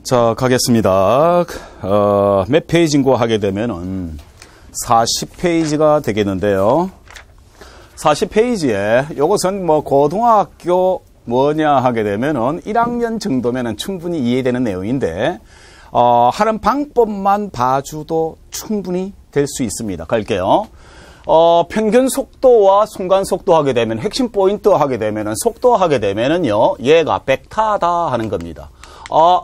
자, 가겠습니다. 몇 페이지인고 하게 되면은 40페이지가 되겠는데요. 40페이지에 요것은 뭐 고등학교 뭐냐 하게 되면은 1학년 정도면은 충분히 이해되는 내용인데, 하는 방법만 봐줘도 충분히 될 수 있습니다. 갈게요. 평균 속도와 순간 속도 하게 되면, 핵심 포인트 하게 되면은, 속도 하게 되면은요, 얘가 벡터다 하는 겁니다.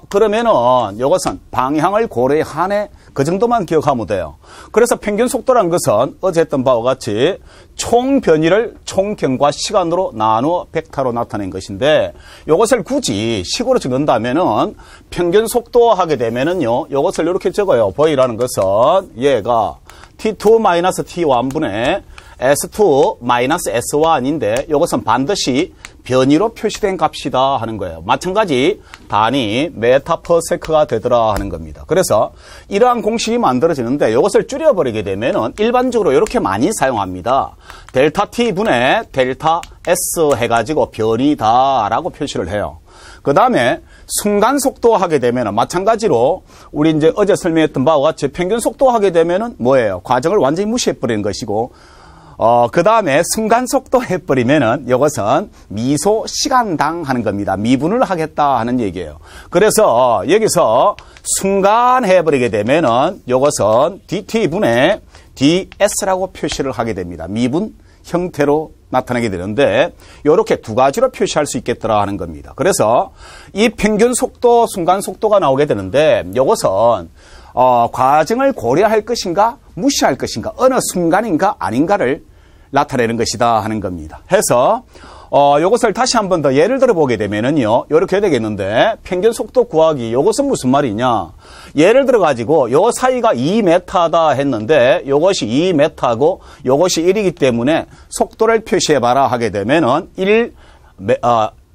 그러면은 이것은 방향을 고려하네, 그 정도만 기억하면 돼요. 그래서 평균 속도란 것은 어제 했던 바와 같이 총 변이를 총경과 시간으로 나누어 벡터로 나타낸 것인데, 이것을 굳이 식으로 적는다면은 평균 속도 하게 되면은요, 이것을 이렇게 적어요. V라는 것은 얘가 T2-T1분의 S2-S1인데 이것은 반드시 변이로 표시된 값이다 하는 거예요. 마찬가지 단위 메타/세크가 되더라 하는 겁니다. 그래서 이러한 공식이 만들어지는데 이것을 줄여버리게 되면은 일반적으로 이렇게 많이 사용합니다. 델타 T분의 델타 S 해가지고 변이다라고 표시를 해요. 그 다음에 순간 속도 하게 되면은 마찬가지로 우리 이제 어제 설명했던 바와 같이 평균 속도 하게 되면은 뭐예요? 과정을 완전히 무시해버리는 것이고, 그 다음에 순간 속도 해버리면은 이것은 미소 시간당 하는 겁니다. 미분을 하겠다 하는 얘기예요. 그래서 여기서 순간 해버리게 되면은 이것은 dt분의 ds라고 표시를 하게 됩니다. 미분 형태로 나타나게 되는데 이렇게 두 가지로 표시할 수 있겠더라 하는 겁니다. 그래서 이 평균 속도, 순간 속도가 나오게 되는데 이것은 과정을 고려할 것인가 무시할 것인가 어느 순간인가 아닌가를 나타내는 것이다 하는 겁니다. 해서 이것을 다시 한 번 더 예를 들어 보게 되면은요, 이렇게 되겠는데 평균 속도 구하기, 이것은 무슨 말이냐? 예를 들어 가지고 요 사이가 2m다 했는데 이것이 2m고 이것이 1이기 때문에 속도를 표시해 봐라 하게 되면은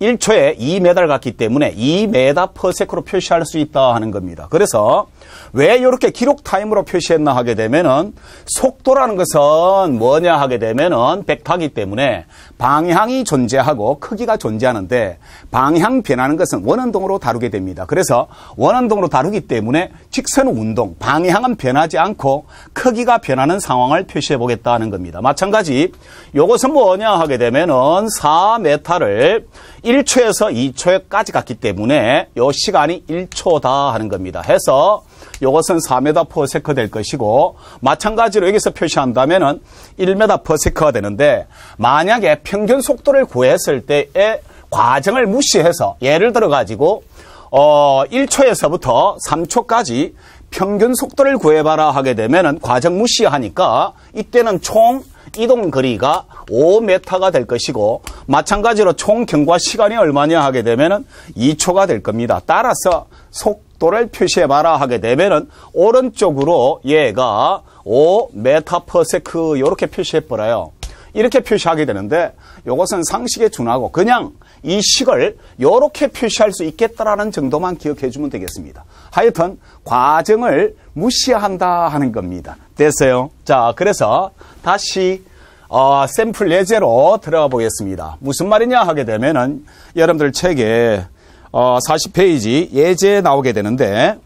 1초에 2m를 갖기 때문에 2m/s로 표시할 수 있다 하는 겁니다. 그래서 왜 이렇게 기록 타임으로 표시했나 하게 되면은 속도라는 것은 뭐냐 하게 되면은 벡터이기 때문에 방향이 존재하고 크기가 존재하는데 방향 변하는 것은 원운동으로 다루게 됩니다. 그래서 원운동으로 다루기 때문에 직선 운동, 방향은 변하지 않고 크기가 변하는 상황을 표시해 보겠다 하는 겁니다. 마찬가지 이것은 뭐냐 하게 되면은 4m를 1초에서 2초까지 갔기 때문에 이 시간이 1초다 하는 겁니다. 해서 이것은 4m/s 될 것이고, 마찬가지로 여기서 표시한다면은 1m/s가 되는데, 만약에 평균 속도를 구했을 때의 과정을 무시해서 예를 들어 가지고 1초에서부터 3초까지 평균 속도를 구해봐라 하게 되면은 과정 무시하니까 이때는 총 이동 거리가 5m가 될 것이고, 마찬가지로 총 경과 시간이 얼마냐 하게 되면은 2초가 될 겁니다. 따라서 속도를 표시해봐라 하게 되면은 오른쪽으로 얘가 5m/s 이렇게 표시해버려요. 이렇게 표시하게 되는데 이것은 상식에 준하고 그냥 이 식을 이렇게 표시할 수 있겠다라는 정도만 기억해 주면 되겠습니다. 하여튼 과정을 무시한다 하는 겁니다. 됐어요? 자, 그래서 다시 샘플 예제로 들어가 보겠습니다. 무슨 말이냐 하게 되면은 여러분들 책에 40페이지 예제 나오게 되는데,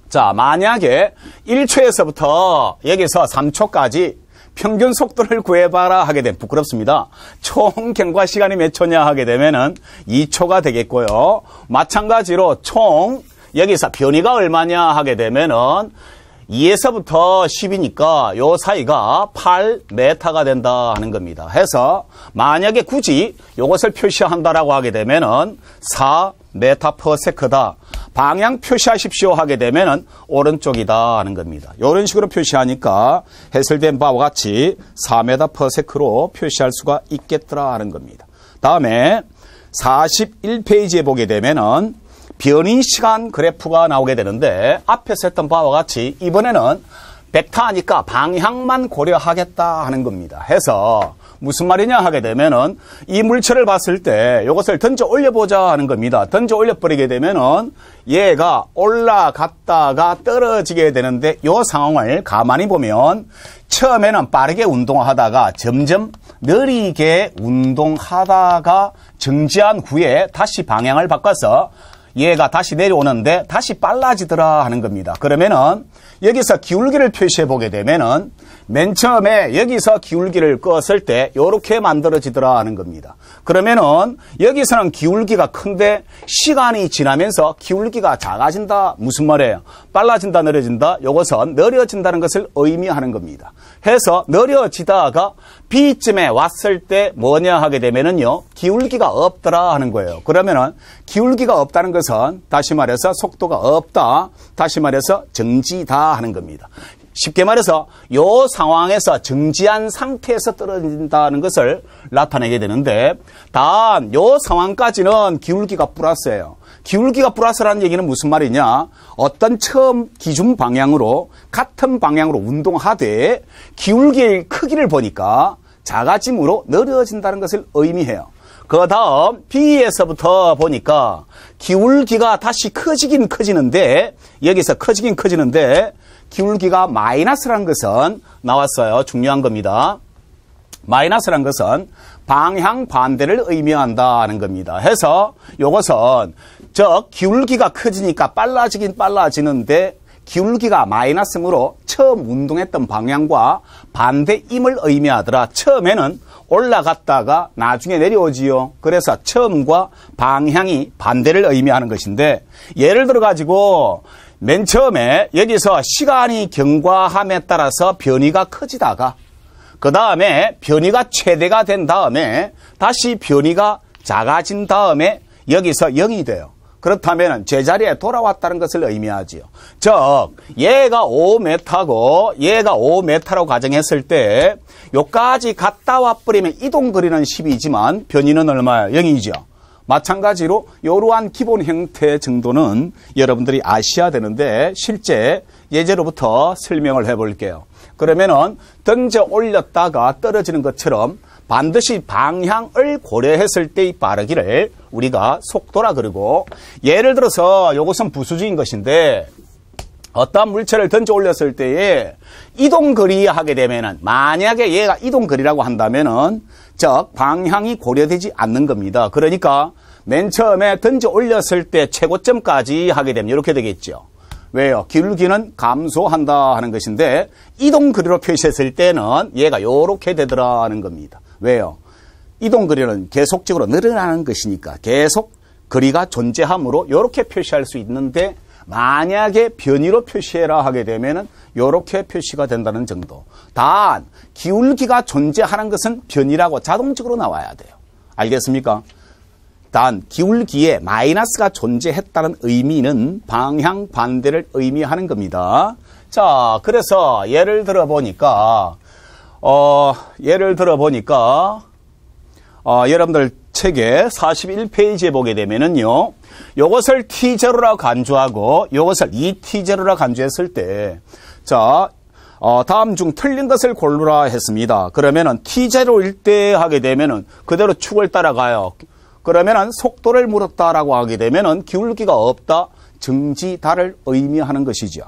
자, 만약에 1초에서부터 여기서 3초까지 평균 속도를 구해봐라 하게 되면 부끄럽습니다. 총 경과 시간이 몇 초냐 하게 되면은 2초가 되겠고요. 마찬가지로 총 여기서 변이가 얼마냐 하게 되면은 2에서부터 10이니까 요 사이가 8m가 된다 하는 겁니다. 해서 만약에 굳이 요것을 표시한다라고 하게 되면은 4m/s다. 방향 표시하십시오 하게 되면은 오른쪽이다 하는 겁니다. 이런 식으로 표시하니까 해설된 바와 같이 4m/s로 표시할 수가 있겠더라 하는 겁니다. 다음에 41페이지에 보게 되면은 변이 시간 그래프가 나오게 되는데, 앞에서 했던 바와 같이 이번에는 벡터니까 방향만 고려하겠다 하는 겁니다. 해서 무슨 말이냐 하게 되면은 이 물체를 봤을 때 이것을 던져 올려보자 하는 겁니다. 던져 올려버리게 되면은 얘가 올라갔다가 떨어지게 되는데 이 상황을 가만히 보면 처음에는 빠르게 운동하다가 점점 느리게 운동하다가 정지한 후에 다시 방향을 바꿔서 얘가 다시 내려오는데 다시 빨라지더라 하는 겁니다. 그러면은 여기서 기울기를 표시해 보게 되면은 맨 처음에 여기서 기울기를 껐을 때 이렇게 만들어지더라 하는 겁니다. 그러면은 여기서는 기울기가 큰데 시간이 지나면서 기울기가 작아진다. 무슨 말이에요? 빨라진다, 느려진다. 이것은 느려진다는 것을 의미하는 겁니다. 해서 느려지다가 B쯤에 왔을 때 뭐냐 하게 되면은요, 기울기가 없더라 하는 거예요. 그러면은 기울기가 없다는 것은 다시 말해서 속도가 없다. 다시 말해서 정지다 하는 겁니다. 쉽게 말해서 이 상황에서 정지한 상태에서 떨어진다는 것을 나타내게 되는데, 단 이 상황까지는 기울기가 플러스예요. 기울기가 플러스라는 얘기는 무슨 말이냐? 어떤 처음 기준 방향으로 같은 방향으로 운동하되 기울기의 크기를 보니까 작아짐으로 느려진다는 것을 의미해요. 그 다음 B에서부터 보니까 기울기가 다시 커지긴 커지는데, 여기서 커지긴 커지는데 기울기가 마이너스라는 것은 나왔어요. 중요한 겁니다. 마이너스라는 것은 방향 반대를 의미한다는 겁니다. 해서 이것은 즉 기울기가 커지니까 빨라지긴 빨라지는데 기울기가 마이너스므로 처음 운동했던 방향과 반대임을 의미하더라. 처음에는 올라갔다가 나중에 내려오지요. 그래서 처음과 방향이 반대를 의미하는 것인데, 예를 들어 가지고 맨 처음에 여기서 시간이 경과함에 따라서 변이가 커지다가 그 다음에 변이가 최대가 된 다음에 다시 변이가 작아진 다음에 여기서 0이 돼요. 그렇다면 제자리에 돌아왔다는 것을 의미하지요. 즉 얘가 5m고 얘가 5m라고 가정했을 때 여기까지 갔다 와버리면 이동거리는 10이지만 변이는 얼마야? 0이죠. 마찬가지로 이러한 기본 형태 정도는 여러분들이 아셔야 되는데 실제 예제로부터 설명을 해볼게요. 그러면은 던져 올렸다가 떨어지는 것처럼 반드시 방향을 고려했을 때의 빠르기를 우리가 속도라 그러고, 예를 들어서 이것은 부수적인 것인데 어떠한 물체를 던져 올렸을 때에 이동거리 하게 되면은, 만약에 얘가 이동거리라고 한다면은 즉 방향이 고려되지 않는 겁니다. 그러니까 맨 처음에 던져 올렸을 때 최고점까지 하게 되면 이렇게 되겠죠. 왜요? 기울기는 감소한다 하는 것인데 이동거리로 표시했을 때는 얘가 이렇게 되더라 하는 겁니다. 왜요? 이동거리는 계속적으로 늘어나는 것이니까 계속 거리가 존재하므로 이렇게 표시할 수 있는데, 만약에 변이로 표시해라 하게 되면은 이렇게 표시가 된다는 정도. 단 기울기가 존재하는 것은 변이라고 자동적으로 나와야 돼요. 알겠습니까? 단 기울기에 마이너스가 존재했다는 의미는 방향 반대를 의미하는 겁니다. 자, 그래서 예를 들어 보니까 여러분들 책의 41페이지에 보게 되면은요, 요것을 T0라고 간주하고 요것을 2T0라고 간주했을 때, 자, 다음 중 틀린 것을 고르라 했습니다. 그러면은 T0일 때 하게 되면은 그대로 축을 따라가요. 그러면은 속도를 물었다라고 하게 되면은 기울기가 없다, 정지다를 의미하는 것이죠.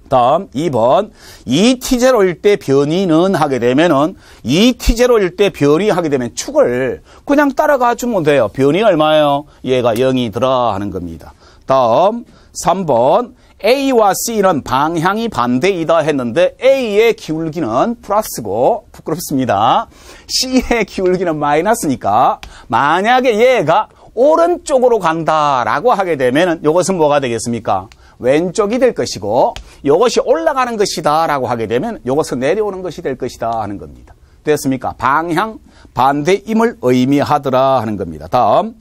다음 2번 2T0일 때 변이는 하게 되면은 2T0일 때 변이하게 되면 축을 그냥 따라가 주면 돼요. 변이 얼마예요? 얘가 0이더라 하는 겁니다. 다음 3번 A와 C는 방향이 반대이다 했는데 A의 기울기는 플러스고 부끄럽습니다. C의 기울기는 마이너스니까 만약에 얘가 오른쪽으로 간다라고 하게 되면은 이것은 뭐가 되겠습니까? 왼쪽이 될 것이고, 이것이 올라가는 것이다 라고 하게 되면 이것은 내려오는 것이 될 것이다 하는 겁니다. 됐습니까? 방향 반대임을 의미하더라 하는 겁니다. 다음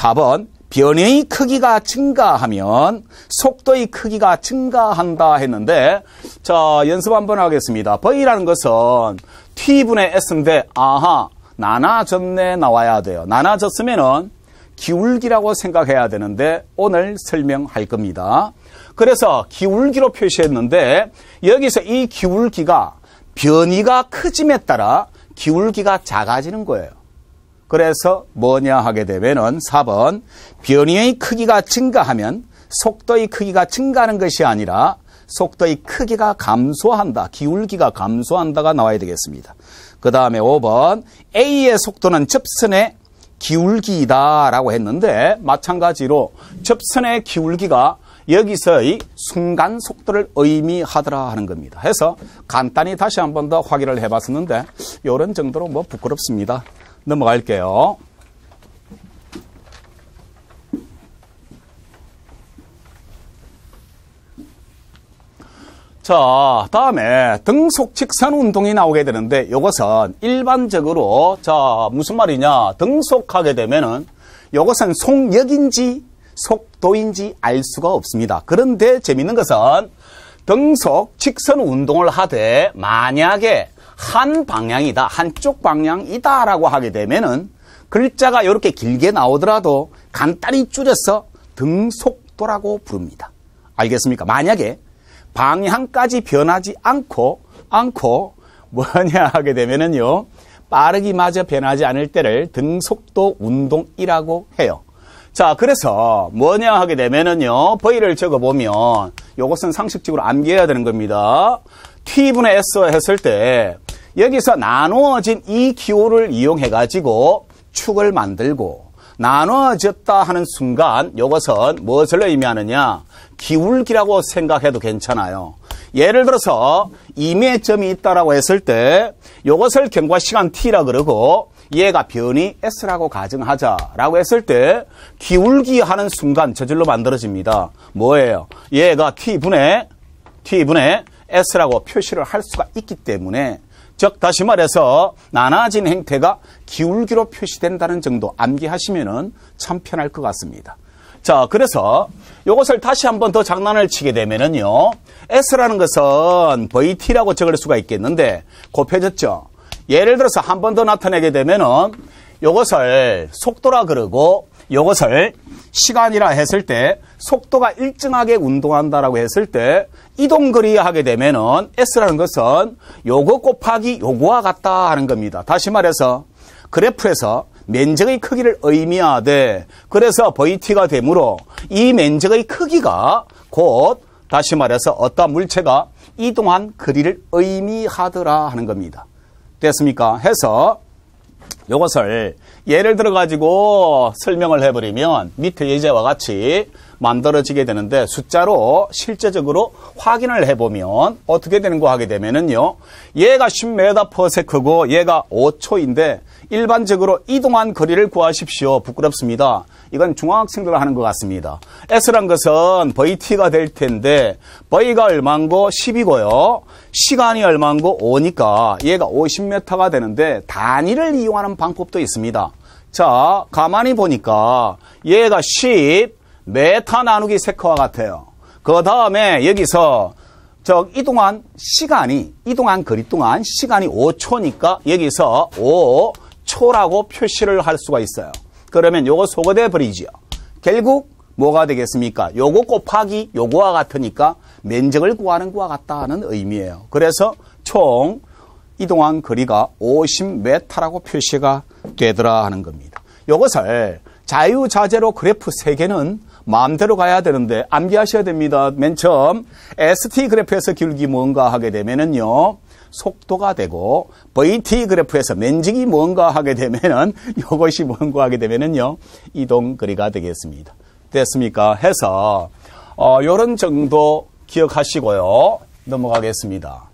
4번 변의 크기가 증가하면 속도의 크기가 증가한다 했는데, 자, 연습 한번 하겠습니다. V라는 것은 T분의 S인데, 아하, 나눠졌네 나와야 돼요. 나눠졌으면은 기울기라고 생각해야 되는데 오늘 설명할 겁니다. 그래서 기울기로 표시했는데 여기서 이 기울기가 변이가 커짐에 따라 기울기가 작아지는 거예요. 그래서 뭐냐 하게 되면은 4번 변이의 크기가 증가하면 속도의 크기가 증가하는 것이 아니라 속도의 크기가 감소한다, 기울기가 감소한다가 나와야 되겠습니다. 그 다음에 5번 A의 속도는 접선의 기울기다라고 했는데 마찬가지로 접선의 기울기가 여기서의 순간 속도를 의미하더라 하는 겁니다. 해서 간단히 다시 한 번 더 확인을 해봤었는데 이런 정도로 뭐 부끄럽습니다. 넘어갈게요. 자, 다음에 등속 직선 운동이 나오게 되는데 이것은 일반적으로 자 무슨 말이냐, 등속하게 되면은 이것은 속력인지 속도인지 알 수가 없습니다. 그런데 재밌는 것은 등속 직선 운동을 하되 만약에 한 방향이다, 한쪽 방향이다라고 하게 되면은 글자가 이렇게 길게 나오더라도 간단히 줄여서 등속도라고 부릅니다. 알겠습니까? 만약에 방향까지 변하지 않고 뭐냐 하게 되면은요, 빠르기마저 변하지 않을 때를 등속도 운동이라고 해요. 자, 그래서 뭐냐 하게 되면은요, V를 적어보면 이것은 상식적으로 암기해야 되는 겁니다. T분의 S 했을 때 여기서 나누어진 이 기호를 이용해가지고 축을 만들고 나누어졌다 하는 순간 이것은 무엇을 의미하느냐? 기울기라고 생각해도 괜찮아요. 예를 들어서 임의점이 있다라고 했을 때 이것을 경과시간 T라 그러고 얘가 변이 S라고 가정하자라고 했을 때 기울기 하는 순간 저절로 만들어집니다. 뭐예요? 얘가 T분의 S라고 표시를 할 수가 있기 때문에, 즉 다시 말해서 나눠진 행태가 기울기로 표시된다는 정도 암기하시면은 참 편할 것 같습니다. 자, 그래서 이것을 다시 한 번 더 장난을 치게 되면은요, S라는 것은 VT라고 적을 수가 있겠는데 곱해졌죠. 예를 들어서 한 번 더 나타내게 되면은 이것을 속도라 그러고 이것을 시간이라 했을 때 속도가 일정하게 운동한다라고 했을 때 이동거리 하게 되면은 S라는 것은 요거 곱하기 요거와 같다 하는 겁니다. 다시 말해서 그래프에서 면적의 크기를 의미하되, 그래서 VT가 되므로 이 면적의 크기가 곧 다시 말해서 어떠한 물체가 이동한 거리를 의미하더라 하는 겁니다. 됐습니까? 해서 이것을 예를 들어 가지고 설명을 해버리면 밑에 예제와 같이 만들어지게 되는데, 숫자로 실제적으로 확인을 해보면 어떻게 되는 거 하게 되면은요, 얘가 10m/s고 얘가 5초인데 일반적으로 이동한 거리를 구하십시오. 부끄럽습니다. 이건 중학생들 하는 것 같습니다. S란 것은 VT가 될 텐데 V가 얼마인고 10이고요. 시간이 얼마인고 5니까 얘가 50m가 되는데 단위를 이용하는 방법도 있습니다. 자, 가만히 보니까 얘가 10m 나누기 세크와 같아요. 그 다음에 여기서 이동한 거리 동안 시간이 5초니까 여기서 5초라고 표시를 할 수가 있어요. 그러면 요거 소거돼 버리죠. 결국 뭐가 되겠습니까? 요거 곱하기 요거와 같으니까 면적을 구하는 것과 같다는 의미예요. 그래서 총 이동한 거리가 50m라고 표시가 되더라 하는 겁니다. 요것을 자유자재로 그래프 3개는 마음대로 가야 되는데 암기하셔야 됩니다. 맨 처음 ST 그래프에서 기울기 뭔가 하게 되면은요, 속도가 되고, VT 그래프에서 면적이 뭔가 하게 되면은 이것이 뭔가 하게 되면은요, 이동거리가 되겠습니다. 됐습니까? 해서 요런 정도 기억하시고요. 넘어가겠습니다.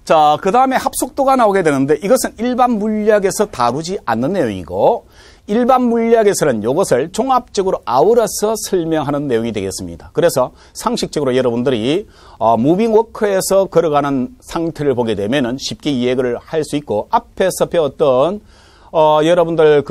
자, 그 다음에 합속도가 나오게 되는데 이것은 일반 물리학에서 다루지 않는 내용이고, 일반 물리학에서는 이것을 종합적으로 아우러서 설명하는 내용이 되겠습니다. 그래서 상식적으로 여러분들이 무빙워크에서 걸어가는 상태를 보게 되면은 쉽게 이해를 할 수 있고, 앞에서 배웠던 여러분들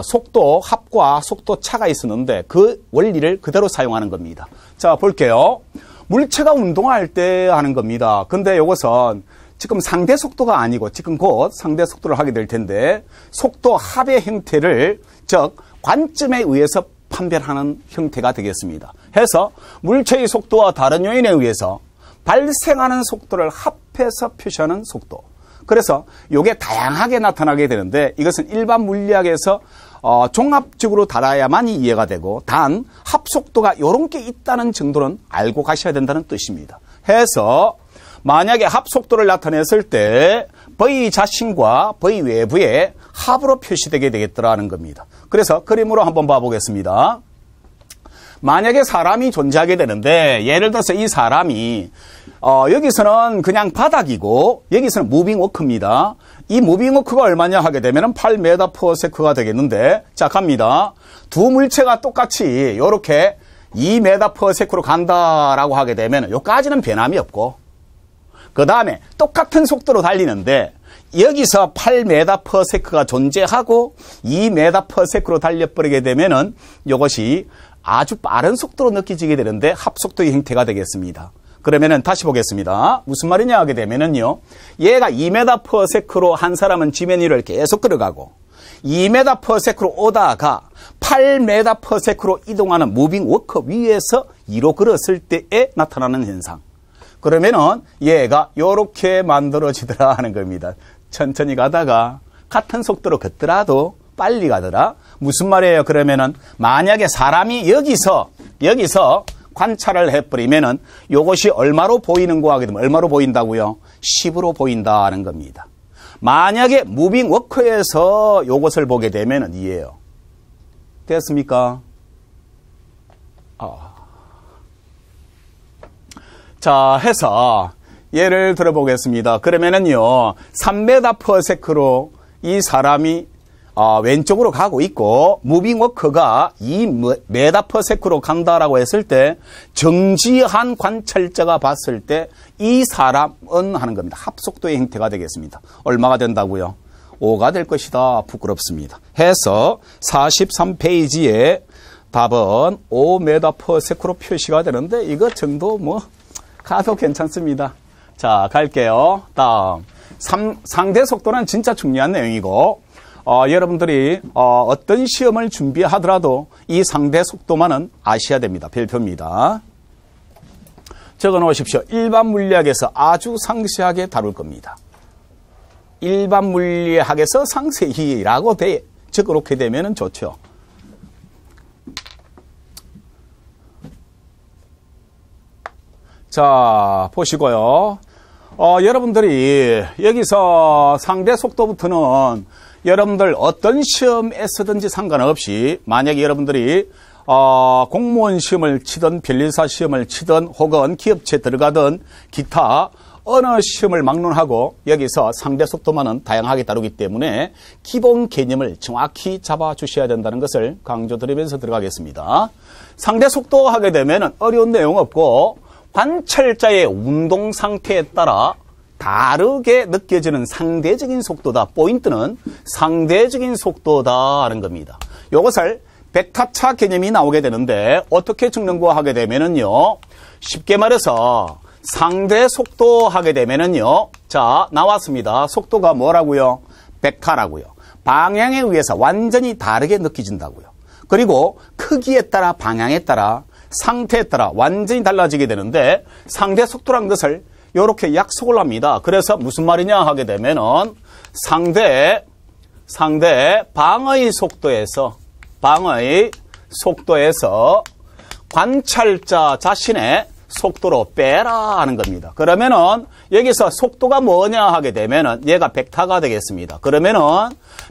속도 합과 속도 차가 있었는데 그 원리를 그대로 사용하는 겁니다. 자, 볼게요. 물체가 운동할 때 하는 겁니다. 근데 이것은 지금 상대 속도가 아니고 지금 곧 상대 속도를 하게 될 텐데, 속도 합의 형태를, 즉 관점에 의해서 판별하는 형태가 되겠습니다. 해서 물체의 속도와 다른 요인에 의해서 발생하는 속도를 합해서 표시하는 속도. 그래서 이게 다양하게 나타나게 되는데 이것은 일반 물리학에서 종합적으로 다뤄야만 이해가 되고, 단 합속도가 이런 게 있다는 정도는 알고 가셔야 된다는 뜻입니다. 해서 만약에 합속도를 나타냈을 때 V 자신과 V 외부의 합으로 표시되게 되겠더라는 겁니다. 그래서 그림으로 한번 봐보겠습니다. 만약에 사람이 존재하게 되는데 예를 들어서 이 사람이 여기서는 그냥 바닥이고 여기서는 무빙워크입니다. 이 무빙워크가 얼마냐 하게 되면 8m/s가 되겠는데 자 갑니다. 두 물체가 똑같이 이렇게 2m/s로 간다라고 하게 되면 여기까지는 변함이 없고 그 다음에 똑같은 속도로 달리는데 여기서 8m/s가 존재하고 2m/s로 달려버리게 되면은 이것이 아주 빠른 속도로 느껴지게 되는데 합속도의 형태가 되겠습니다. 그러면은 다시 보겠습니다. 무슨 말이냐 하게 되면은요. 얘가 2m/s로 한 사람은 지면 위를 계속 걸어가고 2m/s로 오다가 8m/s로 이동하는 무빙 워커 위에서 2로 걸었을 때에 나타나는 현상. 그러면은 얘가 이렇게 만들어지더라 하는 겁니다. 천천히 가다가 같은 속도로 걷더라도 빨리 가더라. 무슨 말이에요? 그러면은 만약에 사람이 여기서 관찰을 해버리면은 요것이 얼마로 보이는고 하게 되면 얼마로 보인다고요? 10으로 보인다는 겁니다. 만약에 무빙 워커에서 요것을 보게 되면은 이에요. 됐습니까? 자, 해서 예를 들어보겠습니다. 그러면은요, 3m/s로 이 사람이 왼쪽으로 가고 있고 무빙 워커가 2m/s로 간다라고 했을 때 정지한 관찰자가 봤을 때 이 사람은 하는 겁니다. 합속도의 형태가 되겠습니다. 얼마가 된다고요? 5가 될 것이다. 부끄럽습니다. 해서 43페이지에 답은 5m/s로 표시가 되는데 이것 정도 뭐 가도 괜찮습니다. 자, 갈게요. 다음 상대 속도는 진짜 중요한 내용이고 여러분들이 어떤 시험을 준비하더라도 이 상대 속도만은 아셔야 됩니다. 별표입니다. 적어 놓으십시오. 일반 물리학에서 아주 상세하게 다룰 겁니다. 일반 물리학에서 상세히라고 적어 놓게 되면 좋죠. 자, 보시고요. 여러분들이 여기서 상대 속도부터는 여러분들 어떤 시험에서든지 상관없이 만약에 여러분들이 공무원 시험을 치든 변리사 시험을 치든 혹은 기업체 들어가든 기타 어느 시험을 막론하고 여기서 상대 속도만은 다양하게 다루기 때문에 기본 개념을 정확히 잡아주셔야 된다는 것을 강조드리면서 들어가겠습니다. 상대 속도 하게 되면 어려운 내용 없고 관찰자의 운동 상태에 따라 다르게 느껴지는 상대적인 속도다. 포인트는 상대적인 속도다 하는 겁니다. 이것을 벡터차 개념이 나오게 되는데 어떻게 적는고 하게 되면은요. 쉽게 말해서 상대 속도 하게 되면은요. 자, 나왔습니다. 속도가 뭐라고요? 벡터라고요. 방향에 의해서 완전히 다르게 느껴진다고요. 그리고 크기에 따라 방향에 따라 상태에 따라 완전히 달라지게 되는데 상대 속도란 것을 이렇게 약속을 합니다. 그래서 무슨 말이냐 하게 되면은 상대 방의 속도에서 관찰자 자신의 속도로 빼라 하는 겁니다. 그러면은 여기서 속도가 뭐냐 하게 되면은 얘가 벡터가 되겠습니다. 그러면은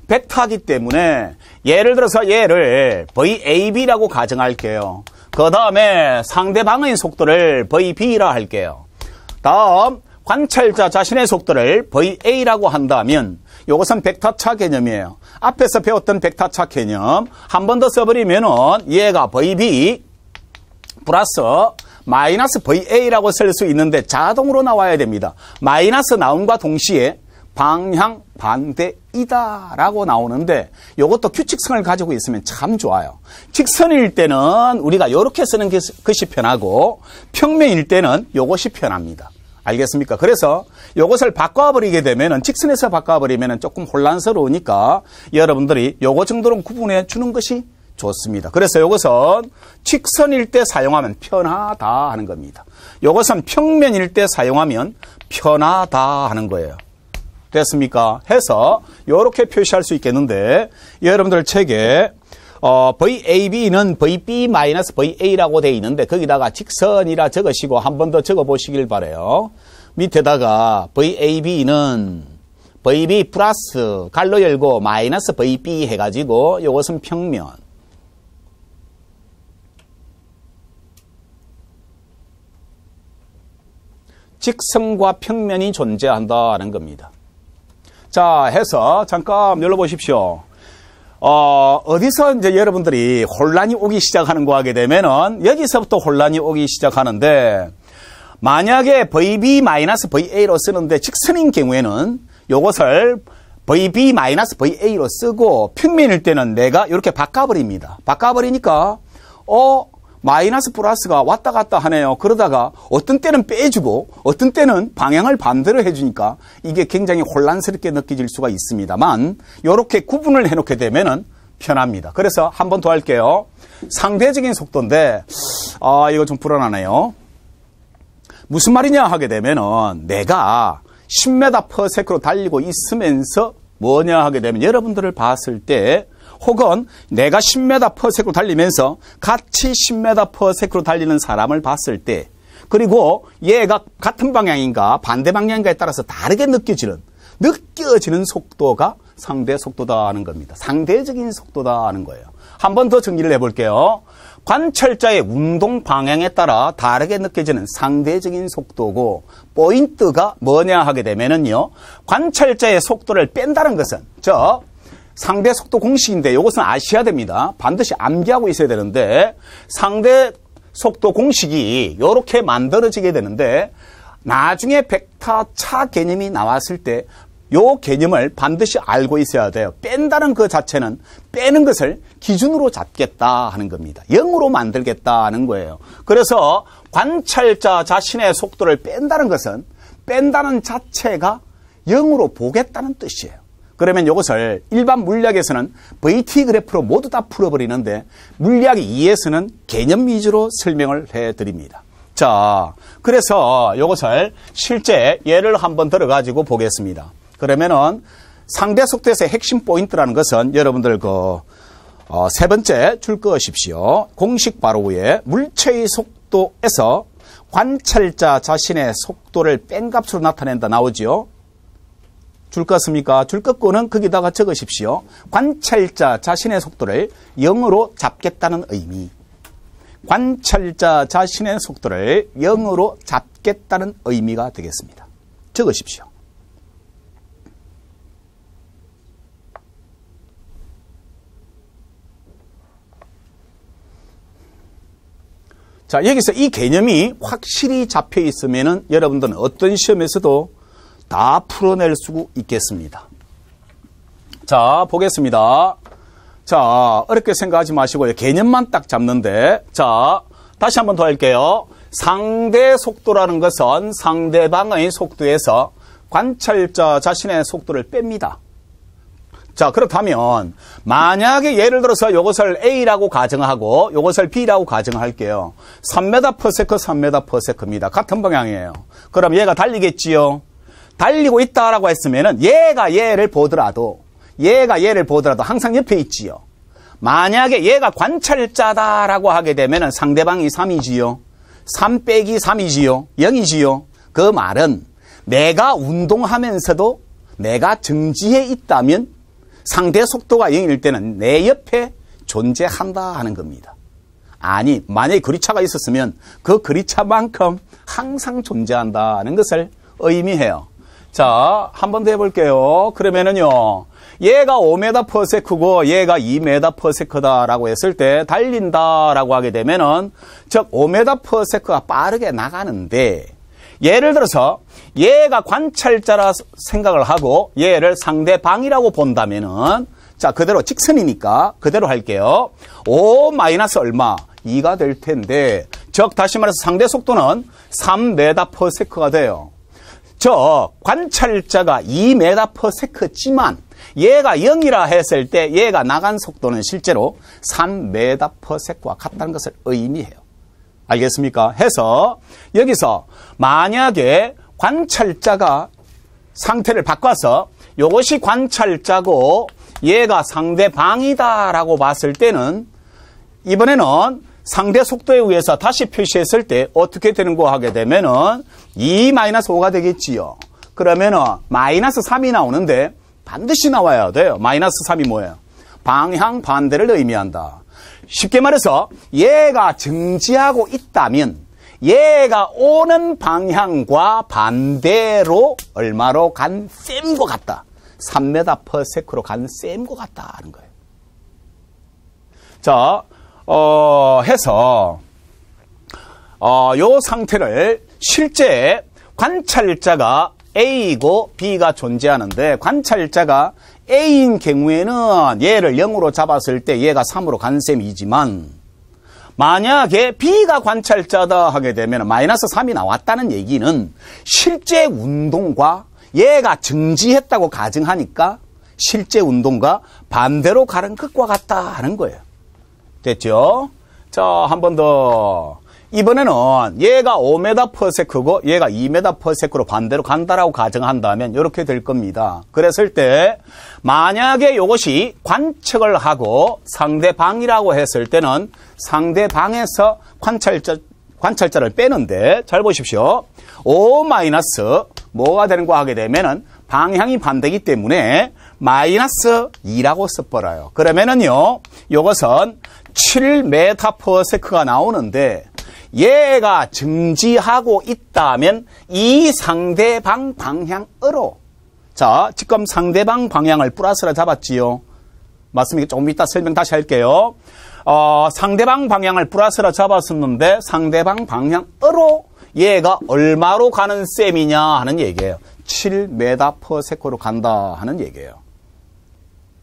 벡터이기 때문에 예를 들어서 얘를 VAB라고 가정할게요. 그 다음에 상대방의 속도를 VB라 할게요. 다음 관찰자 자신의 속도를 VA라고 한다면 이것은 벡터차 개념이에요. 앞에서 배웠던 벡터차 개념 한 번 더 써버리면은 얘가 VB 플러스 마이너스 VA라고 쓸 수 있는데 자동으로 나와야 됩니다. 마이너스 나옴과 동시에 방향 반대이다라고 나오는데 이것도 규칙성을 가지고 있으면 참 좋아요. 직선일 때는 우리가 이렇게 쓰는 것이 편하고 평면일 때는 이것이 편합니다. 알겠습니까? 그래서 이것을 바꿔버리게 되면은 직선에서 바꿔버리면은 조금 혼란스러우니까 여러분들이 요거 정도로 구분해 주는 것이 좋습니다. 그래서 이것은 직선일 때 사용하면 편하다 하는 겁니다. 이것은 평면일 때 사용하면 편하다 하는 거예요. 됐습니까? 해서 이렇게 표시할 수 있겠는데 여러분들 책에 VAB는 VB-VA라고 되어 있는데 거기다가 직선이라 적으시고 한 번 더 적어보시길 바라요. 밑에다가 VAB는 VB 플러스 갈로 열고 마이너스 VB 해가지고 이것은 평면. 직선과 평면이 존재한다는 겁니다. 자, 해서 잠깐 눌러보십시오. 어디서 이제 여러분들이 혼란이 오기 시작하는 거 하게 되면은 여기서부터 혼란이 오기 시작하는데 만약에 VB-VA로 쓰는데 직선인 경우에는 요것을 VB-VA로 쓰고 평면일 때는 내가 이렇게 바꿔버립니다. 바꿔버리니까 마이너스 플러스가 왔다 갔다 하네요. 그러다가 어떤 때는 빼주고 어떤 때는 방향을 반대로 해주니까 이게 굉장히 혼란스럽게 느껴질 수가 있습니다만 이렇게 구분을 해놓게 되면은 편합니다. 그래서 한 번 더 할게요. 상대적인 속도인데 이거 좀 불안하네요. 무슨 말이냐 하게 되면은 내가 10m/s로 달리고 있으면서 뭐냐 하게 되면 여러분들을 봤을 때 혹은 내가 10m/s로 달리면서 같이 10m/s로 달리는 사람을 봤을 때 그리고 얘가 같은 방향인가 반대 방향인가에 따라서 다르게 느껴지는 속도가 상대 속도다 하는 겁니다. 상대적인 속도다 하는 거예요. 한 번 더 정리를 해볼게요. 관찰자의 운동 방향에 따라 다르게 느껴지는 상대적인 속도고 포인트가 뭐냐 하게 되면은요. 관찰자의 속도를 뺀다는 것은 상대 속도 공식인데 이것은 아셔야 됩니다. 반드시 암기하고 있어야 되는데 상대 속도 공식이 이렇게 만들어지게 되는데 나중에 벡터 차 개념이 나왔을 때 이 개념을 반드시 알고 있어야 돼요. 뺀다는 그 자체는 빼는 것을 기준으로 잡겠다 하는 겁니다. 0으로 만들겠다 하는 거예요. 그래서 관찰자 자신의 속도를 뺀다는 것은 뺀다는 자체가 0으로 보겠다는 뜻이에요. 그러면 이것을 일반 물리학에서는 VT 그래프로 모두 다 풀어버리는데 물리학 2에서는 개념 위주로 설명을 해드립니다. 자, 그래서 이것을 실제 예를 한번 들어가지고 보겠습니다. 그러면은 상대 속도에서의 핵심 포인트라는 것은 여러분들 세 번째 줄 것이십시오. 공식 바로 위에 물체의 속도에서 관찰자 자신의 속도를 뺀 값으로 나타낸다 나오죠. 줄 것입니까? 줄 것고는 거기다가 적으십시오. 관찰자 자신의 속도를 0으로 잡겠다는 의미. 관찰자 자신의 속도를 0으로 잡겠다는 의미가 되겠습니다. 적으십시오. 자, 여기서 이 개념이 확실히 잡혀 있으면은 여러분들은 어떤 시험에서도 다 풀어낼 수 있겠습니다. 자, 보겠습니다. 자, 어렵게 생각하지 마시고요. 개념만 딱 잡는데, 자, 다시 한번 더 할게요. 상대 속도라는 것은 상대방의 속도에서 관찰자 자신의 속도를 뺍니다. 자, 그렇다면 만약에 예를 들어서 이것을 A라고 가정하고 이것을 B라고 가정할게요. 3m/s, 3m/s입니다. 같은 방향이에요. 그럼 얘가 달리겠지요. 달리고 있다라고 했으면은 얘가 얘를 보더라도 항상 옆에 있지요. 만약에 얘가 관찰자다라고 하게 되면은 상대방이 3이지요. 3 빼기 3이지요. 0이지요. 그 말은 내가 운동하면서도 내가 정지해 있다면 상대 속도가 0일 때는 내 옆에 존재한다 하는 겁니다. 아니, 만약에 거리차가 있었으면 그 거리차만큼 항상 존재한다는 것을 의미해요. 자, 한 번 더 해볼게요. 그러면은요, 얘가 5m/s고 얘가 2m/s다라고 했을 때 달린다라고 하게 되면은 즉 5m/s가 빠르게 나가는데 예를 들어서 얘가 관찰자라 생각을 하고 얘를 상대방이라고 본다면은 자, 그대로 직선이니까 그대로 할게요. 5 마이너스 얼마? 2가 될 텐데 즉 다시 말해서 상대 속도는 3m/s가 돼요. 즉 관찰자가 2m/s지만 얘가 0이라 했을 때 얘가 나간 속도는 실제로 3m/s와 같다는 것을 의미해요. 알겠습니까? 해서 여기서 만약에 관찰자가 상태를 바꿔서 이것이 관찰자고 얘가 상대방이다라고 봤을 때는 이번에는 상대 속도에 의해서 다시 표시했을 때 어떻게 되는 거 하게 되면은 2-5가 되겠지요. 그러면은 마이너스 3이 나오는데 반드시 나와야 돼요. 마이너스 3이 뭐예요? 방향 반대를 의미한다. 쉽게 말해서 얘가 증지하고 있다면 얘가 오는 방향과 반대로 얼마로 간 셈과 같다. 3m/s로 간 셈과 같다 하는 거예요. 자, 해서 요 상태를 실제 관찰자가 A이고 B가 존재하는데 관찰자가 A인 경우에는 얘를 0으로 잡았을 때 얘가 3으로 간 셈이지만 만약에 B가 관찰자다 하게 되면 마이너스 3이 나왔다는 얘기는 실제 운동과 얘가 증지했다고 가정하니까 실제 운동과 반대로 가는 것과 같다 하는 거예요. 됐죠? 자, 한 번 더. 이번에는 얘가 5m/s고 얘가 2m/s로 반대로 간다라고 가정한다면 이렇게 될 겁니다. 그랬을 때 만약에 이것이 관측을 하고 상대방이라고 했을 때는 상대방에서 관찰자를 빼는데 잘 보십시오. 5 뭐가 되는가 하게 되면은 방향이 반대이기 때문에 마이너스 2라고 써버려요. 그러면은요, 이것은 7m/s가 나오는데 얘가 증지하고 있다면 이 상대방 방향으로, 자, 지금 상대방 방향을 플러스로 잡았지요. 맞습니까? 조금 이따 설명 다시 할게요. 상대방 방향을 플러스로 잡았었는데 상대방 방향으로 얘가 얼마로 가는 셈이냐 하는 얘기예요. 7m/s로 간다 하는 얘기예요.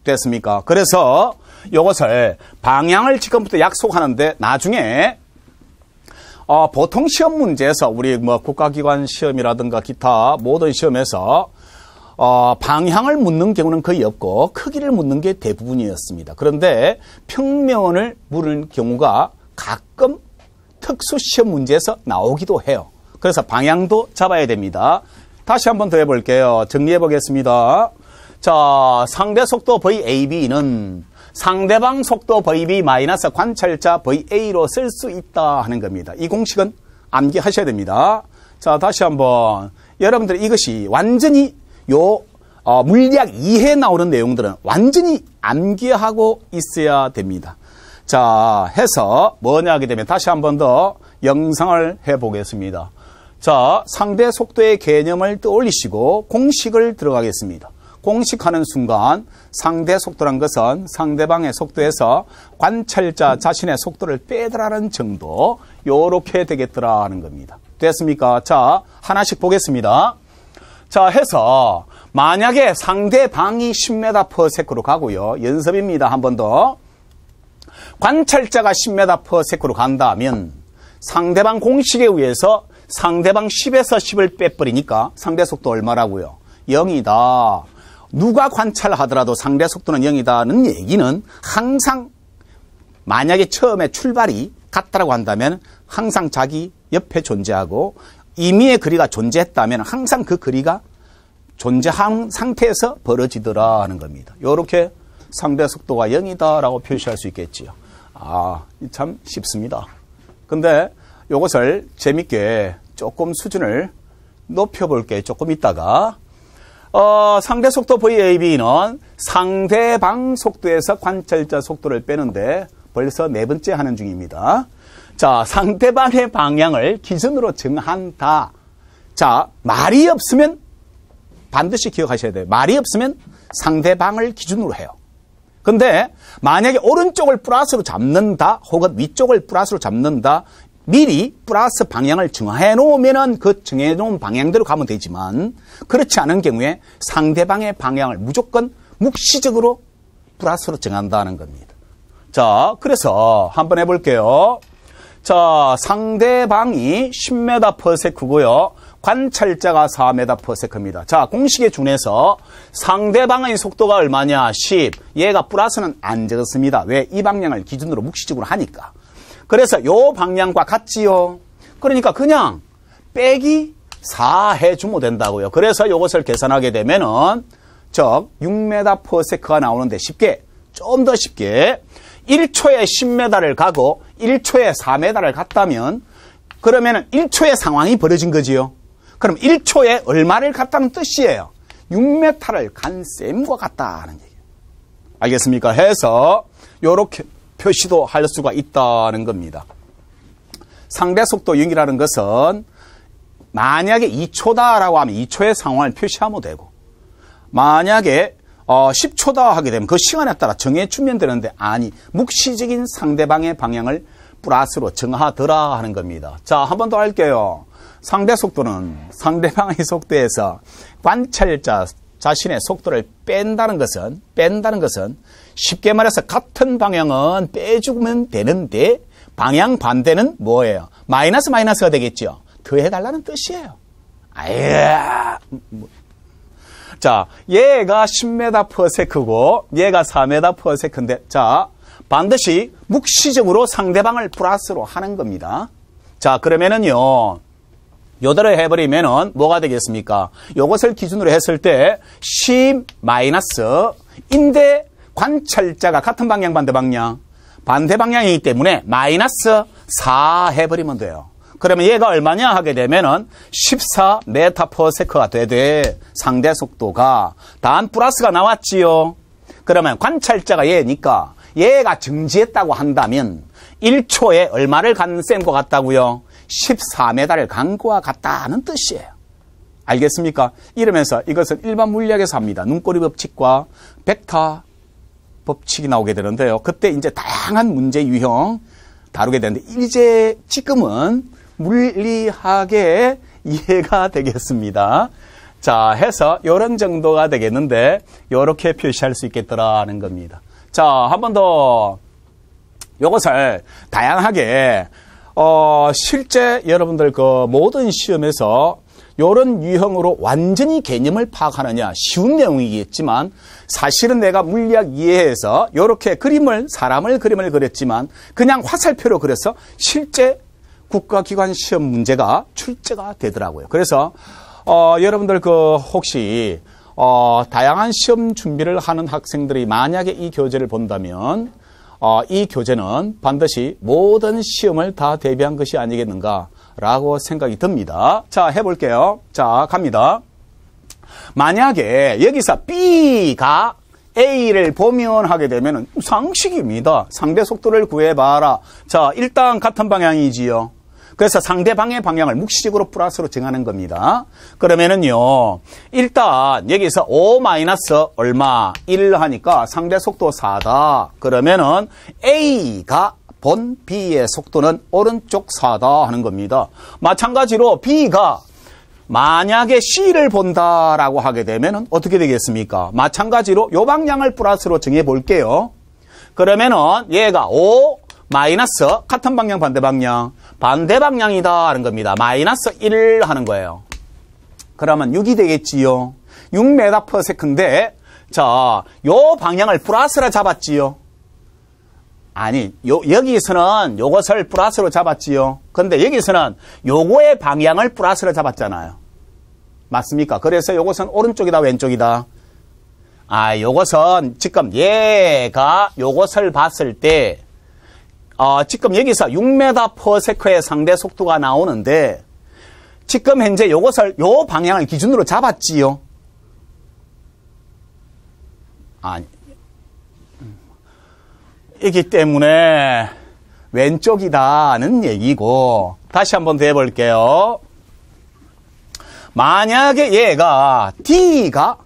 됐습니까? 그래서 이것을 방향을 지금부터 약속하는데 나중에 보통 시험 문제에서 우리 뭐 국가기관 시험이라든가 기타 모든 시험에서 방향을 묻는 경우는 거의 없고 크기를 묻는 게 대부분이었습니다. 그런데 평면을 물은 경우가 가끔 특수 시험 문제에서 나오기도 해요. 그래서 방향도 잡아야 됩니다. 다시 한번 더 해볼게요. 정리해 보겠습니다. 자, 상대 속도 VAB는 상대방 속도 VB 마이너스 관찰자 VA로 쓸 수 있다 하는 겁니다. 이 공식은 암기하셔야 됩니다. 자, 다시 한번. 여러분들 이것이 완전히 물리학 2에 나오는 내용들은 완전히 암기하고 있어야 됩니다. 자, 해서 뭐냐 하게 되면 다시 한번 더 영상을 해보겠습니다. 자, 상대 속도의 개념을 떠올리시고 공식을 들어가겠습니다. 공식하는 순간 상대 속도란 것은 상대방의 속도에서 관찰자 자신의 속도를 빼더라는 정도, 요렇게 되겠더라 하는 겁니다. 됐습니까? 자, 하나씩 보겠습니다. 자, 해서 만약에 상대방이 10m/s로 가고요. 연습입니다. 한 번 더. 관찰자가 10m/s로 간다면 상대방 공식에 의해서 상대방 10에서 10을 빼버리니까 상대 속도 얼마라고요? 0이다. 누가 관찰하더라도 상대 속도는 0이다는 얘기는 항상 만약에 처음에 출발이 같다라고 한다면 항상 자기 옆에 존재하고 임의의 거리가 존재했다면 항상 그 거리가 존재한 상태에서 벌어지더라 하는 겁니다. 이렇게 상대 속도가 0이다라고 표시할 수 있겠지요. 아, 참 쉽습니다. 근데 이것을 재밌게 조금 수준을 높여볼게요. 조금 있다가. 상대 속도 VAB는 상대방 속도에서 관찰자 속도를 빼는데 벌써 네 번째 하는 중입니다. 자, 상대방의 방향을 기준으로 정한다. 자, 말이 없으면 반드시 기억하셔야 돼요. 말이 없으면 상대방을 기준으로 해요. 근데 만약에 오른쪽을 플러스로 잡는다 혹은 위쪽을 플러스로 잡는다, 미리 플러스 방향을 정해 놓으면은 그 정해 놓은 방향대로 가면 되지만 그렇지 않은 경우에 상대방의 방향을 무조건 묵시적으로 플러스로 정한다는 겁니다. 자, 그래서 한번 해볼게요. 자, 상대방이 10m/s고요. 관찰자가 4m/s입니다. 자, 공식에 준해서 상대방의 속도가 얼마냐? 10. 얘가 플러스는 안 적었습니다. 왜? 이 방향을 기준으로 묵시적으로 하니까. 그래서 요 방향과 같지요. 그러니까 그냥 빼기 4 해주면 된다고요. 그래서 이것을 계산하게 되면은 즉 6m/s가 나오는데 쉽게, 좀 더 쉽게 1초에 10m를 가고 1초에 4m를 갔다면 그러면은 1초의 상황이 벌어진 거지요. 그럼 1초에 얼마를 갔다는 뜻이에요. 6m를 간 셈과 같다는 얘기예요. 알겠습니까? 해서 이렇게 표시도 할 수가 있다는 겁니다. 상대 속도 0이라는 것은 만약에 2초다라고 하면 2초의 상황을 표시하면 되고, 만약에 10초다 하게 되면 그 시간에 따라 정해주면 되는데, 아니, 묵시적인 상대방의 방향을 플러스로 정하더라 하는 겁니다. 자, 한 번 더 할게요. 상대 속도는 상대방의 속도에서 관찰자 자신의 속도를 뺀다는 것은 쉽게 말해서 같은 방향은 빼주면 되는데 방향 반대는 뭐예요? 마이너스가 되겠죠. 더해달라는 뜻이에요. 자, 얘가 10m/s고 얘가 4m/s인데, 자, 반드시 묵시적으로 상대방을 플러스로 하는 겁니다. 자, 그러면은요, 요대로 해버리면은 뭐가 되겠습니까? 요것을 기준으로 했을 때 10-인데 관찰자가 같은 방향, 반대 방향이기 때문에 -4 해버리면 돼요. 그러면 얘가 얼마냐 하게 되면은 14m/s가 되되 상대 속도가 단 플러스가 나왔지요. 그러면 관찰자가 얘니까 얘가 정지했다고 한다면 1초에 얼마를 간 셈과 같다고요? 14m를 간 거와 같다는 뜻이에요. 알겠습니까? 이러면서 이것은 일반 물리학에서 합니다. 눈꼬리 법칙과 벡터 법칙이 나오게 되는데요. 그때 이제 다양한 문제 유형 다루게 되는데, 이제 지금은 물리학의 이해가 되겠습니다. 자, 해서 이런 정도가 되겠는데 이렇게 표시할 수 있겠더라는 겁니다. 자, 한 번 더 이것을 다양하게 실제 여러분들 그 모든 시험에서 이런 유형으로 완전히 개념을 파악하느냐, 쉬운 내용이겠지만 사실은 내가 물리학 이해해서 이렇게 사람을 그림을 그렸지만 그냥 화살표로 그려서 실제 국가기관 시험 문제가 출제가 되더라고요. 그래서 여러분들 그 혹시 다양한 시험 준비를 하는 학생들이 만약에 이 교재를 본다면 이 교재는 반드시 모든 시험을 다 대비한 것이 아니겠는가라고 생각이 듭니다. 자, 해볼게요. 자, 갑니다. 만약에 여기서 B가 A를 보면 하게 되면 상식입니다. 상대 속도를 구해봐라. 자, 일단 같은 방향이지요. 그래서 상대방의 방향을 묵시적으로 플러스로 정하는 겁니다. 그러면은요, 일단 여기서 5 마이너스 얼마 1 하니까 상대 속도 4다. 그러면은 A가 본 B의 속도는 오른쪽 4다 하는 겁니다. 마찬가지로 B가 만약에 C를 본다라고 하게 되면은 어떻게 되겠습니까? 마찬가지로 요 방향을 플러스로 정해 볼게요. 그러면은 얘가 5 마이너스 같은 방향, 반대 방향이다 하는 겁니다. -1 하는 거예요. 그러면 6이 되겠지요. 6m/s인데, 자, 요 방향을 플러스로 잡았지요. 아니, 여기서는 요것을 플러스로 잡았지요. 근데 여기서는 요거의 방향을 플러스로 잡았잖아요. 맞습니까? 그래서 요것은 오른쪽이다, 왼쪽이다? 요것은 지금 얘가 요것을 봤을 때 지금 여기서 6m/s의 상대 속도가 나오는데, 지금 현재 요것을 요 방향을 기준으로 잡았지요. 이기 때문에 왼쪽이다는 얘기고, 다시 한번 더 해볼게요. 만약에 얘가 D가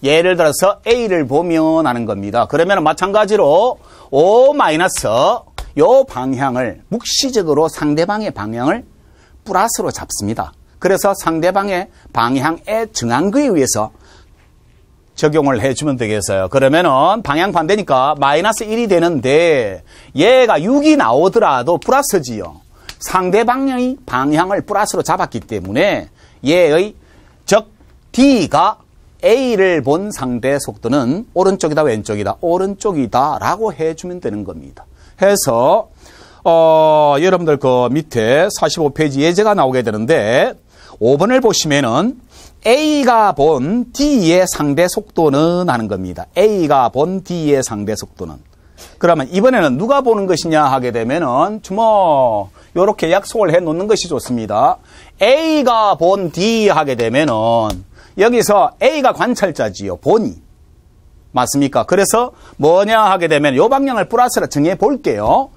예를 들어서 A를 보면 하는 겁니다. 그러면 마찬가지로 5 마이너스 요 방향을 묵시적으로 상대방의 방향을 플러스로 잡습니다. 그래서 상대방의 방향에 정한 거에 의해서 적용을 해주면 되겠어요. 그러면은 방향 반대니까 -1이 되는데 얘가 6이 나오더라도 플러스지요. 상대방의 방향을 플러스로 잡았기 때문에 얘의 즉 D가 A를 본 상대 속도는 오른쪽이다, 왼쪽이다? 오른쪽이다 라고 해주면 되는 겁니다. 해서 여러분들 그 밑에 45페이지 예제가 나오게 되는데 5번을 보시면은 A가 본 D의 상대 속도는 하는 겁니다. A가 본 D의 상대 속도는. 그러면 이번에는 누가 보는 것이냐 하게 되면은 뭐 요렇게 약속을 해 놓는 것이 좋습니다. A가 본 D 하게 되면은 여기서 A가 관찰자지요. 본이. 맞습니까? 그래서 뭐냐 하게 되면 요 방향을 플러스로 정해 볼게요.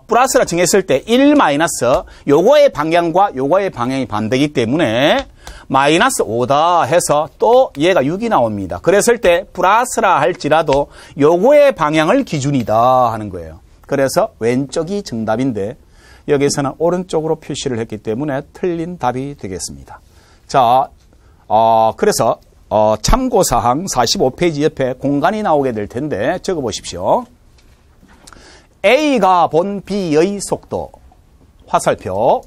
플러스로 정했을 때 1 마이너스 요거의 방향과 요거의 방향이 반대이기 때문에 마이너스 5다 해서 또 얘가 6이 나옵니다. 그랬을 때 플러스라 할지라도 요거의 방향을 기준이다 하는 거예요. 그래서 왼쪽이 정답인데 여기서는 오른쪽으로 표시를 했기 때문에 틀린 답이 되겠습니다. 자, 그래서 참고사항 45페이지 옆에 공간이 나오게 될 텐데 적어보십시오. A가 본 B의 속도 화살표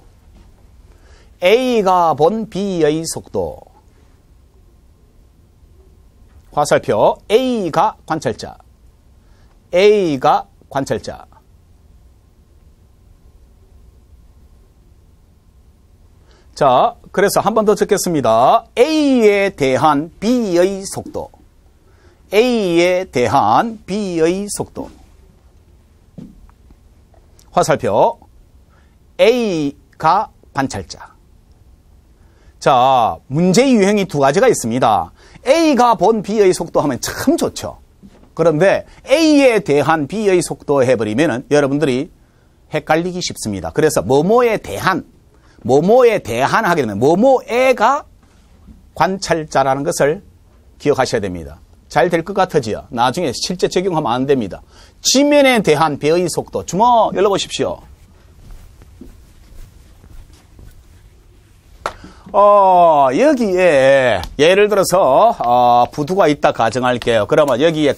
A가 본 B의 속도 화살표 A가 관찰자 A가 관찰자 자, 그래서 한 번 더 적겠습니다. A에 대한 B의 속도 A에 대한 B의 속도 화살표 A가 관찰자. 자, 문제 유형이 두 가지가 있습니다. A가 본 B의 속도 하면 참 좋죠. 그런데 A에 대한 B의 속도 해버리면 여러분들이 헷갈리기 쉽습니다. 그래서 뭐뭐에 대한 하게 되면 뭐뭐에가 관찰자라는 것을 기억하셔야 됩니다. 잘 될 것 같아지요. 나중에 실제 적용하면 안 됩니다. 지면에 대한 배의 속도. 주모 열어보십시오. 여기에 예를 들어서 부두가 있다 가정할게요. 그러면 여기에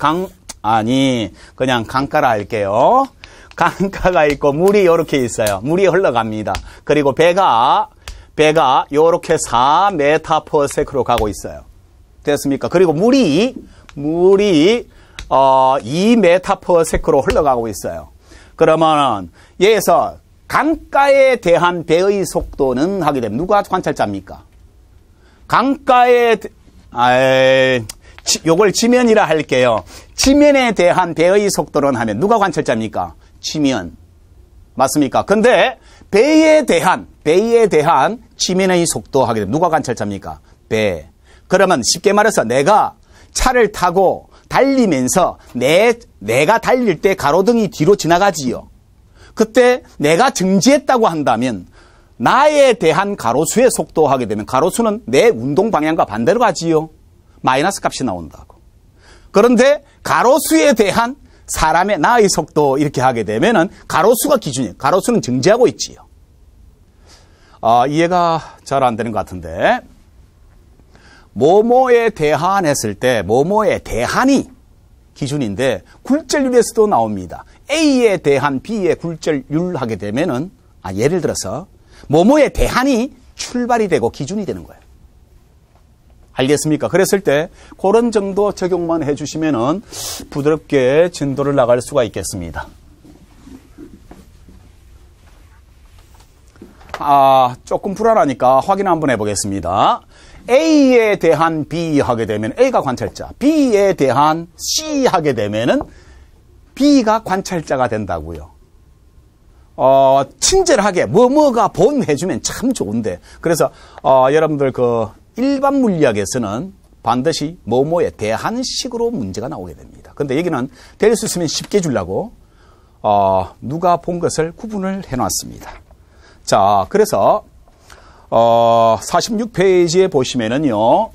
그냥 강가라 할게요. 강가가 있고 물이 이렇게 있어요. 물이 흘러갑니다. 그리고 배가 요렇게 4m/s로 가고 있어요. 됐습니까? 그리고 물이 2m/s로 흘러가고 있어요. 그러면 여기서 강가에 대한 배의 속도는 하게 되면 누가 관찰자입니까? 요걸 지면이라 할게요. 지면에 대한 배의 속도는 하면 누가 관찰자입니까? 지면. 맞습니까? 근데 배에 대한 지면의 속도 하게 되면 누가 관찰자입니까? 배. 그러면 쉽게 말해서 내가 차를 타고 달리면서 내가 달릴 때 가로등이 뒤로 지나가지요. 그때 내가 정지했다고 한다면 나에 대한 가로수의 속도 하게 되면 가로수는 내 운동 방향과 반대로 가지요. 마이너스 값이 나온다고. 그런데 가로수에 대한 사람의 나의 속도 이렇게 하게 되면은 가로수가 기준이에요. 가로수는 정지하고 있지요. 이해가 잘 안 되는 것 같은데 뭐뭐에 대한 했을 때 뭐뭐에 대한이 기준인데 굴절률에서도 나옵니다. A에 대한 B의 굴절률 하게 되면은 예를 들어서 뭐뭐에 대한이 출발이 되고 기준이 되는 거예요. 알겠습니까? 그랬을 때 그런 정도 적용만 해주시면은 부드럽게 진도를 나갈 수가 있겠습니다. 조금 불안하니까 확인 한번 해보겠습니다. A에 대한 B 하게 되면 A가 관찰자, B에 대한 C 하게 되면은 B가 관찰자가 된다고요. 친절하게 뭐뭐가 본 해주면 참 좋은데 그래서 여러분들 그 일반 물리학에서는 반드시 뭐뭐에 대한 식으로 문제가 나오게 됩니다. 근데 여기는 될 수 있으면 쉽게 주려고 누가 본 것을 구분을 해놨습니다. 자, 그래서 46페이지에 보시면은요,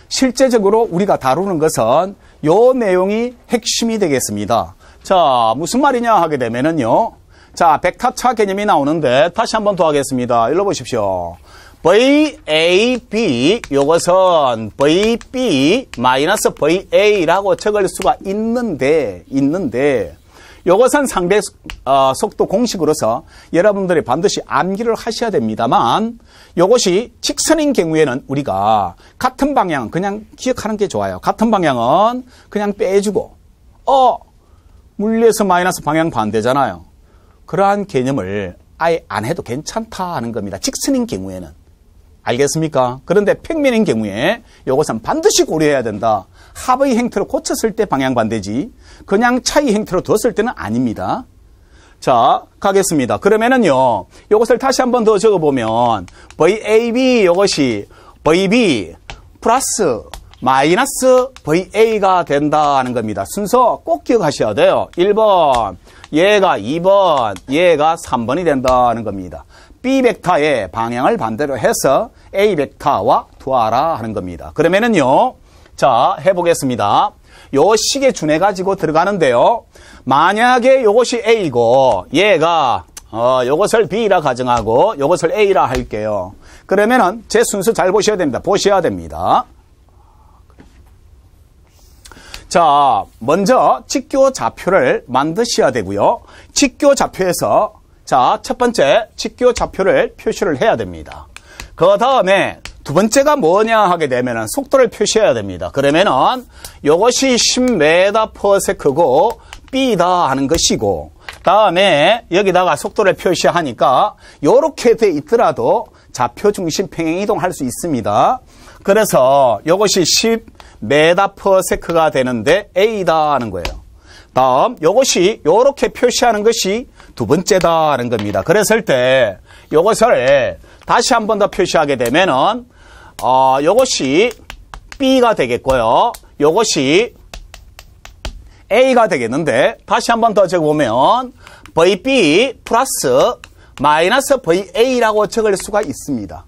실제적으로 우리가 다루는 것은 요 내용이 핵심이 되겠습니다. 자, 무슨 말이냐 하게 되면은요, 자, 벡터차 개념이 나오는데 다시 한번 더 하겠습니다. 읽어보십시오. VAB 요것은 VB 마이너스 VA라고 적을 수가 있는데 요것은 상대 속도 공식으로서 여러분들이 반드시 암기를 하셔야 됩니다만 요것이 직선인 경우에는 우리가 같은 방향은 그냥 기억하는 게 좋아요. 같은 방향은 그냥 빼주고 물리에서 마이너스 방향 반대잖아요. 그러한 개념을 아예 안 해도 괜찮다 하는 겁니다. 직선인 경우에는. 알겠습니까? 그런데 평면인 경우에 이것은 반드시 고려해야 된다. 합의 행태로 고쳤을 때 방향 반대지 그냥 차이 행태로 뒀을 때는 아닙니다. 자, 가겠습니다. 그러면은요, 이것을 다시 한 번 더 적어보면 VAB 이것이 VB 플러스 마이너스 VA가 된다는 겁니다. 순서 꼭 기억하셔야 돼요. 1번, 얘가 2번, 얘가 3번이 된다는 겁니다. B 벡터의 방향을 반대로 해서 A 벡터와 두어라 하는 겁니다. 그러면은요, 자, 해보겠습니다. 요 식에 준해 가지고 들어가는데요. 만약에 요것이 A고 얘가 요것을 B라 가정하고 요것을 A라 할게요. 그러면은 제 순서 잘 보셔야 됩니다. 보셔야 됩니다. 자, 먼저 직교 좌표를 만드셔야 되고요. 직교 좌표에서 자, 첫 번째 직교 좌표를 표시를 해야 됩니다. 그 다음에 두 번째가 뭐냐 하게 되면은 속도를 표시해야 됩니다. 그러면은 요것이 10m/s고 B다 하는 것이고, 다음에 여기다가 속도를 표시하니까 요렇게 돼 있더라도 좌표 중심 평행 이동할 수 있습니다. 그래서 요것이 10m/s가 되는데 A다 하는 거예요. 다음 요것이 요렇게 표시하는 것이 두 번째다 하는 겁니다. 그랬을 때 요것을 다시 한 번 더 표시하게 되면은 요것이 B가 되겠고요. 요것이 A가 되겠는데 다시 한 번 더 적어보면 VB 플러스 마이너스 VA라고 적을 수가 있습니다.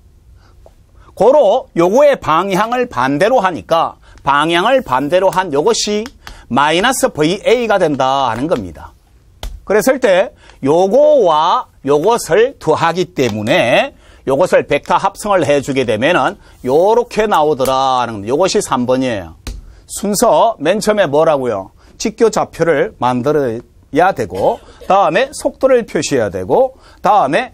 고로 요거의 방향을 반대로 하니까 방향을 반대로 한 요것이 마이너스 VA가 된다 하는 겁니다. 그랬을 때 요거와 요것을 더하기 때문에 요것을 벡터 합성을 해주게 되면은 요렇게 나오더라는 요것이 3번이에요. 순서 맨 처음에 뭐라고요? 직교 좌표를 만들어야 되고, 다음에 속도를 표시해야 되고, 다음에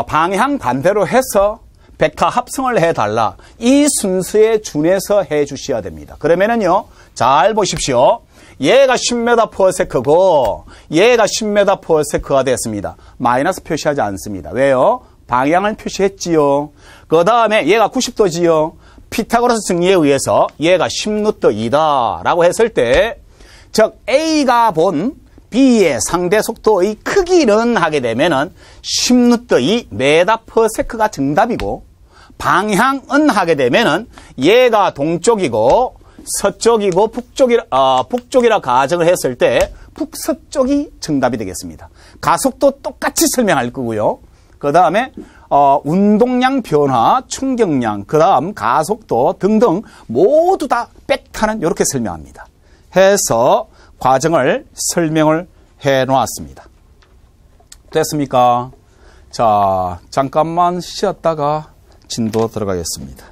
방향 반대로 해서 벡터 합성을 해달라. 이 순서에 준해서 해주셔야 됩니다. 그러면은요, 잘 보십시오. 얘가 10m/s고 얘가 10m/s가 됐습니다. 마이너스 표시하지 않습니다. 왜요? 방향을 표시했지요. 그 다음에 얘가 90도지요. 피타고라스 정리에 의해서 얘가 10루트2다 라고 했을 때, 즉 A가 본 B의 상대 속도의 크기는 하게 되면은 10루트2 m/s가 정답이고, 방향은 하게 되면은 얘가 동쪽이고 서쪽이고 북쪽이라 가정을 했을 때 북서쪽이 정답이 되겠습니다. 가속도 똑같이 설명할 거고요. 그 다음에 운동량 변화, 충격량, 그 다음 가속도 등등 모두 다 벡터는 이렇게 설명합니다. 해서 과정을 설명을 해 놓았습니다. 됐습니까? 자, 잠깐만 쉬었다가 진도 들어가겠습니다.